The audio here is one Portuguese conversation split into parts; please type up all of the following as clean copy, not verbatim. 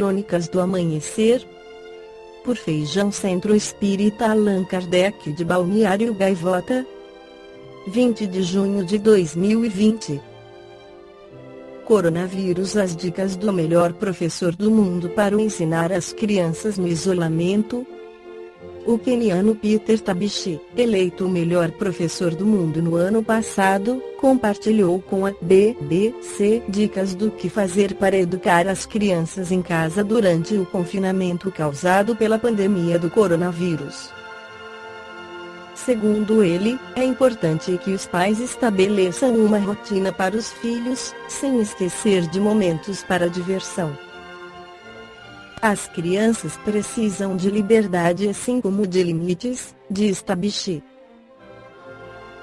Crônicas do Amanhecer, por Feijão Centro Espírita Allan Kardec de Balneário Gaivota, 20 de junho de 2020. Coronavírus: as dicas do melhor professor do mundo para ensinar as crianças no isolamento. O queniano Peter Tabichi, eleito o melhor professor do mundo no ano passado, compartilhou com a BBC dicas do que fazer para educar as crianças em casa durante o confinamento causado pela pandemia do coronavírus. Segundo ele, é importante que os pais estabeleçam uma rotina para os filhos, sem esquecer de momentos para diversão. As crianças precisam de liberdade assim como de limites, diz Tabichi.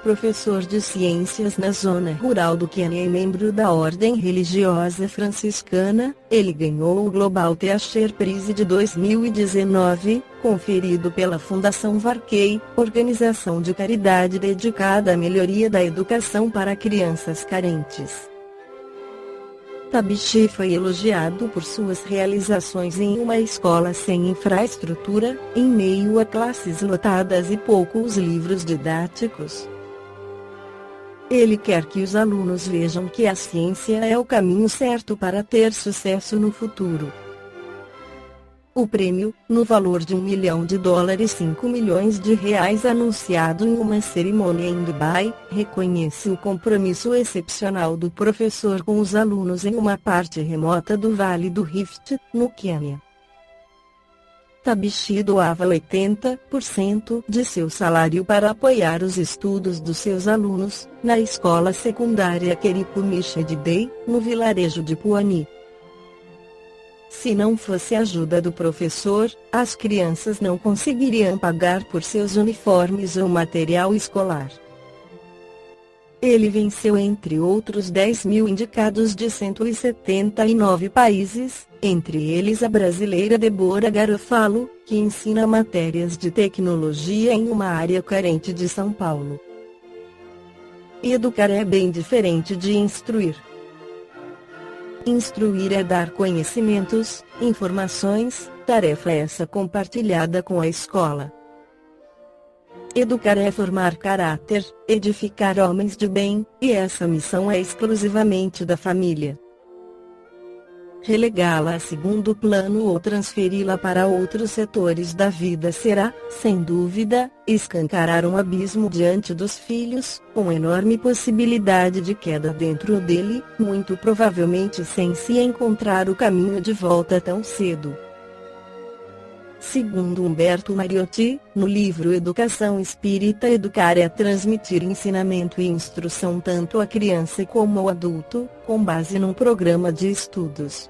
Professor de ciências na zona rural do Quênia e membro da ordem religiosa franciscana, ele ganhou o Global Teacher Prize de 2019, conferido pela Fundação Varkey, organização de caridade dedicada à melhoria da educação para crianças carentes. Tabichi foi elogiado por suas realizações em uma escola sem infraestrutura, em meio a classes lotadas e poucos livros didáticos. Ele quer que os alunos vejam que a ciência é o caminho certo para ter sucesso no futuro. O prêmio, no valor de $1 milhão e 5 milhões de reais anunciado em uma cerimônia em Dubai, reconhece o compromisso excepcional do professor com os alunos em uma parte remota do Vale do Rift, no Quênia. Tabichi doava 80% de seu salário para apoiar os estudos dos seus alunos, na escola secundária Keripumiche Bay, no vilarejo de Puani. Se não fosse a ajuda do professor, as crianças não conseguiriam pagar por seus uniformes ou material escolar. Ele venceu entre outros 10 mil indicados de 179 países, entre eles a brasileira Débora Garofalo, que ensina matérias de tecnologia em uma área carente de São Paulo. Educar é bem diferente de instruir. Instruir é dar conhecimentos, informações, tarefa essa compartilhada com a escola. Educar é formar caráter, edificar homens de bem, e essa missão é exclusivamente da família. Relegá-la a segundo plano ou transferi-la para outros setores da vida será, sem dúvida, escancarar um abismo diante dos filhos, com enorme possibilidade de queda dentro dele, muito provavelmente sem se encontrar o caminho de volta tão cedo. Segundo Humberto Mariotti, no livro Educação Espírita, educar é transmitir ensinamento e instrução tanto à criança como ao adulto, com base num programa de estudos.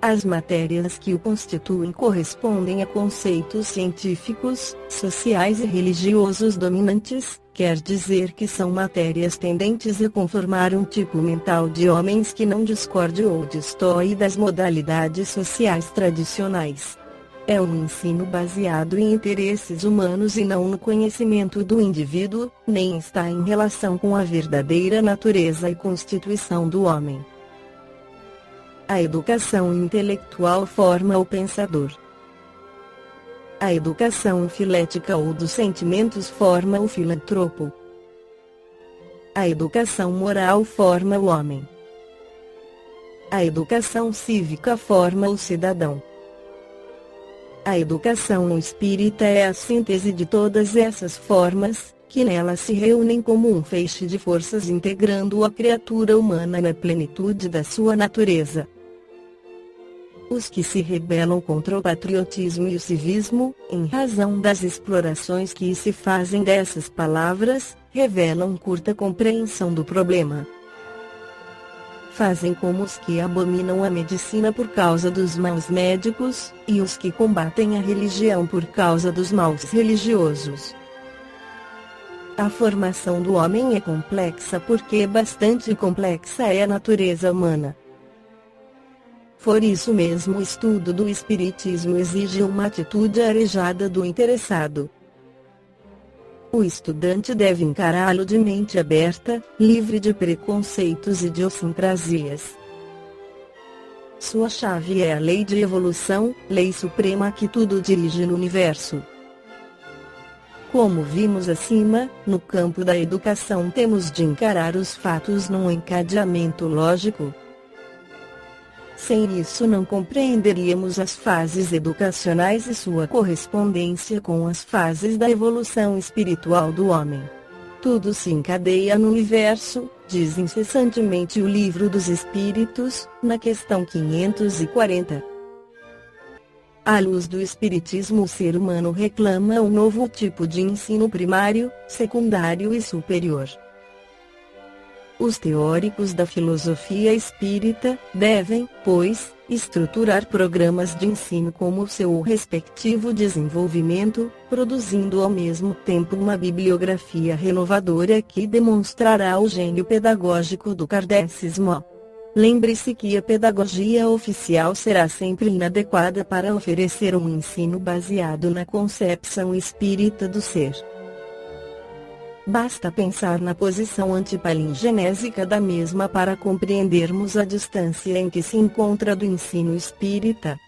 As matérias que o constituem correspondem a conceitos científicos, sociais e religiosos dominantes, quer dizer que são matérias tendentes a conformar um tipo mental de homens que não discorde ou destoe das modalidades sociais tradicionais. É um ensino baseado em interesses humanos e não no conhecimento do indivíduo, nem está em relação com a verdadeira natureza e constituição do homem. A educação intelectual forma o pensador. A educação filética ou dos sentimentos forma o filantropo. A educação moral forma o homem. A educação cívica forma o cidadão. A educação espírita é a síntese de todas essas formas, que nela se reúnem como um feixe de forças integrando a criatura humana na plenitude da sua natureza. Os que se rebelam contra o patriotismo e o civismo, em razão das explorações que se fazem dessas palavras, revelam curta compreensão do problema. Fazem como os que abominam a medicina por causa dos maus médicos, e os que combatem a religião por causa dos maus religiosos. A formação do homem é complexa porque bastante complexa é a natureza humana. Por isso mesmo o estudo do espiritismo exige uma atitude arejada do interessado. O estudante deve encará-lo de mente aberta, livre de preconceitos e idiosincrasias. Sua chave é a lei de evolução, lei suprema que tudo dirige no universo. Como vimos acima, no campo da educação temos de encarar os fatos num encadeamento lógico. Sem isso não compreenderíamos as fases educacionais e sua correspondência com as fases da evolução espiritual do homem. Tudo se encadeia no universo, diz incessantemente o Livro dos Espíritos, na questão 540. À luz do Espiritismo, o ser humano reclama um novo tipo de ensino primário, secundário e superior. Os teóricos da filosofia espírita devem, pois, estruturar programas de ensino como seu respectivo desenvolvimento, produzindo ao mesmo tempo uma bibliografia renovadora que demonstrará o gênio pedagógico do kardecismo. Lembre-se que a pedagogia oficial será sempre inadequada para oferecer um ensino baseado na concepção espírita do ser. Basta pensar na posição antipalingenésica da mesma para compreendermos a distância em que se encontra do ensino espírita.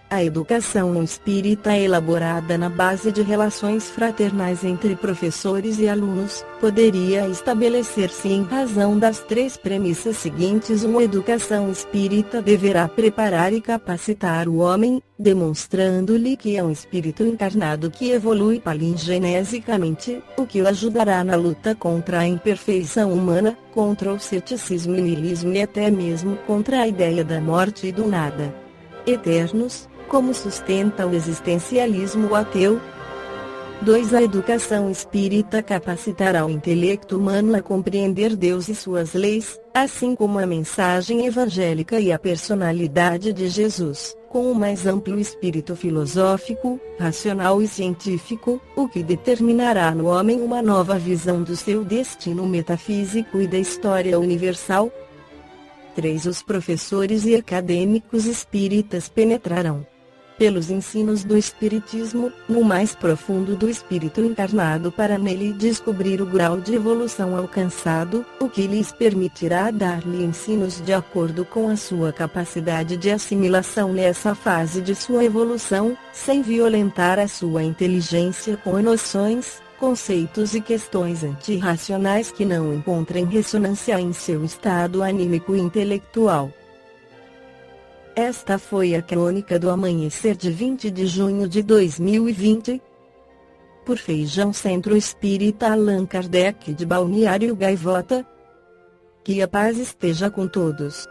A educação espírita é elaborada na base de relações fraternais entre professores e alunos, poderia estabelecer-se em razão das três premissas seguintes: uma educação espírita deverá preparar e capacitar o homem, demonstrando-lhe que é um espírito encarnado que evolui palingenesicamente, o que o ajudará na luta contra a imperfeição humana, contra o ceticismo e niilismo e até mesmo contra a ideia da morte e do nada eternos, como sustenta o existencialismo ateu. 2. A educação espírita capacitará o intelecto humano a compreender Deus e suas leis, assim como a mensagem evangélica e a personalidade de Jesus, com o mais amplo espírito filosófico, racional e científico, o que determinará no homem uma nova visão do seu destino metafísico e da história universal. 3. Os professores e acadêmicos espíritas penetrarão, pelos ensinos do Espiritismo, no mais profundo do espírito encarnado para nele descobrir o grau de evolução alcançado, o que lhes permitirá dar-lhe ensinos de acordo com a sua capacidade de assimilação nessa fase de sua evolução, sem violentar a sua inteligência com noções, conceitos e questões antirracionais que não encontrem ressonância em seu estado anímico e intelectual. Esta foi a crônica do amanhecer de 20 de junho de 2020. Por Feijão Centro Espírita Allan Kardec de Balneário Gaivota. Que a paz esteja com todos.